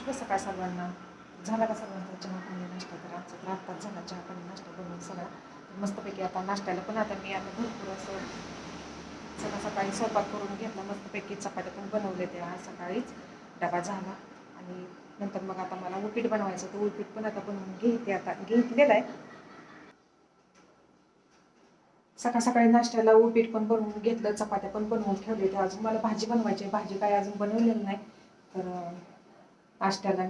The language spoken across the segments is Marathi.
शुभ सकाळ सर्वांना. झाला का सर्वांचा चहा पाणी नाश्ता? तर आमचा तर आत्ताच झाला चहा पाणी नाश्ता बनवून सगळा. मस्तपैकी आता नाश्त्याला पण आता मी आता भरपूर असं सगळं सकाळी स्वयंपाक करून घेतला. मस्तपैकी चपात्या पण बनवले ते आज सकाळीच. डबा झाला आणि नंतर मग आता मला उपीट बनवायचं. तर उपीट पण आता बनवून घेते. आता घेतलेलं आहे. सकाळ सकाळी नाश्त्याला उपीट पण बनवून घेतलं, चपात्या पण बनवून ठेवले. ते अजून मला भाजी बनवायची आहे. भाजी काय अजून बनवलेली नाही. तर नाश्त्याला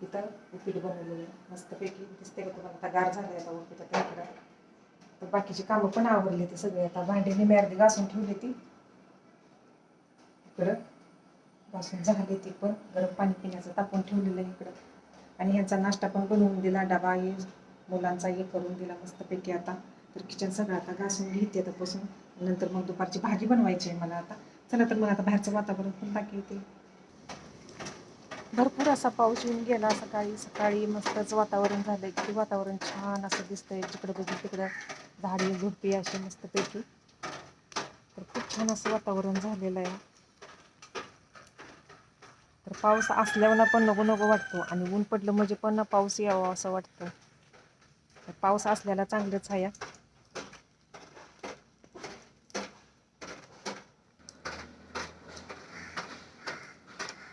इथं उपीट बनवलेलं आहे. मस्तपैकी दिसते का तुम्हाला? आता गार झालं आता उपीट. आता इकडं तर बाकीची कामं पण आवरली ते सगळे. आता भांडी निम्मी अर्धी घासून ठेवली ती इकडं. घासून झाली ती पण. गरम पाणी पिण्याचं तापवून ठेवलेलं आहे इकडं. आणि ह्यांचा नाश्ता पण बनवून दिला. डबा हे मुलांचा हे करून दिला मस्तपैकी. आता तर किचन सगळं आता घासून घेते आता बसून. नंतर मग दुपारची भाजी बनवायची आहे मला आता. चला तर मग आता बाहेरचं वातावरण पण दाखवते. भरपूर असा पाऊस येऊन गेला सकाळी सकाळी. मस्तच वातावरण झालंय. किती वातावरण छान असं दिसतंय. जिकडं बघू तिकडं झाडी झुडपी अशी मस्तपैकी. तर खूप छान असं वातावरण झालेलं आहे. तर पाऊस असल्यावर पण नको नको वाटतो आणि ऊन पडलं म्हणजे पण पाऊस यावा असं वाटतं. तर पाऊस असल्याला चांगलंच आहे.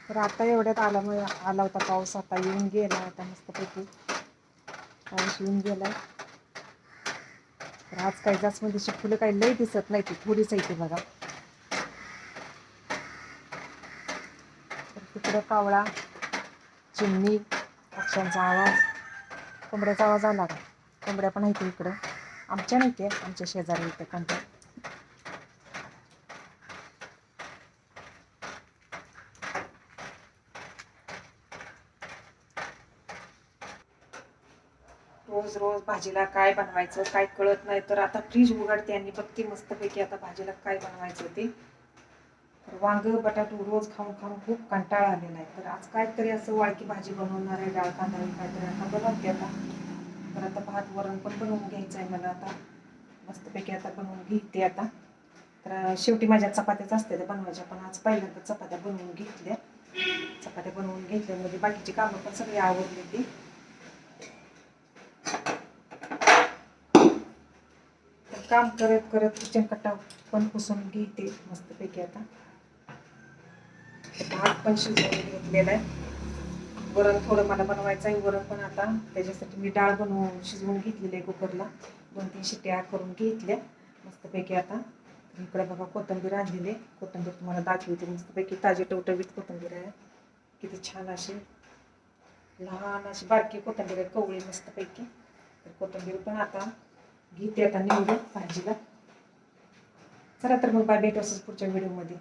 तर आता एवढ्यात आला होता पाऊस. आता येऊन गेला. आता मस्तपैकी पाऊस येऊन गेलाय. तर आज काही जास्वंदीची फुलं काही लई दिसत नाही. ती थोडीच आहे ती बघा. तर तिकडं कावळा, चिमणी, पक्ष्यांचा आवाज, कोंबड्याचा आवाज आला का? कोंबड्या पण आहेत इकडं. आमच्या नाही ते, आमच्या शेजारी इथं कोणत्या. रोज रोज भाजीला काय बनवायचं काय कळत नाही. तर आता फ्रीज उघडते आणि बघते मस्तपैकी आता भाजीला काय बनवायचं ते. तर वांग बटाटू रोज खाऊन खाऊन खूप कंटाळा आलेला आहे. तर आज काहीतरी असं वाळकी भाजी बनवणार आहे. डाळ कांदा काहीतरी आता बनवते आता. तर आता भात वरण पण बनवून घ्यायचं आहे मला आता. मस्तपैकी आता बनवून घेते आता. तर शेवटी माझ्या चपात्याच असते त्या बनवायच्या. पण आज पहिल्यांदा चपात्या बनवून घेतल्या. चपात्या बनवून घेतल्यामध्ये बाकीची कामं पण सगळी आवडली ती. काम करत करत किचन कट्टा पण पुसून घेते मस्तपैकी आता. भात पण शिजवून घेतलेला आहे. वरण थोडं मला बनवायचं आहे. वरण पण आता त्याच्यासाठी मी डाळ बनवून शिजवून घेतलेली आहे कुकरला. 2-3 शिट्ट्या करून घेतल्या मस्तपैकी आता. इकडे बघा कोथिंबीर आणलेली. कोथिंबीर तुम्हाला दाखवते. मस्तपैकी ताजी टवटवीत कोथिंबीर आहे. किती छान अशी लहान अशी बारकी कोथिंबीर आहे. कवळी मस्तपैकी. तर कोथिंबीर पण आता घेते आता निवडून भाजीला. चला तर मग बाय, भेटू असंच पुढच्या व्हिडिओमध्ये.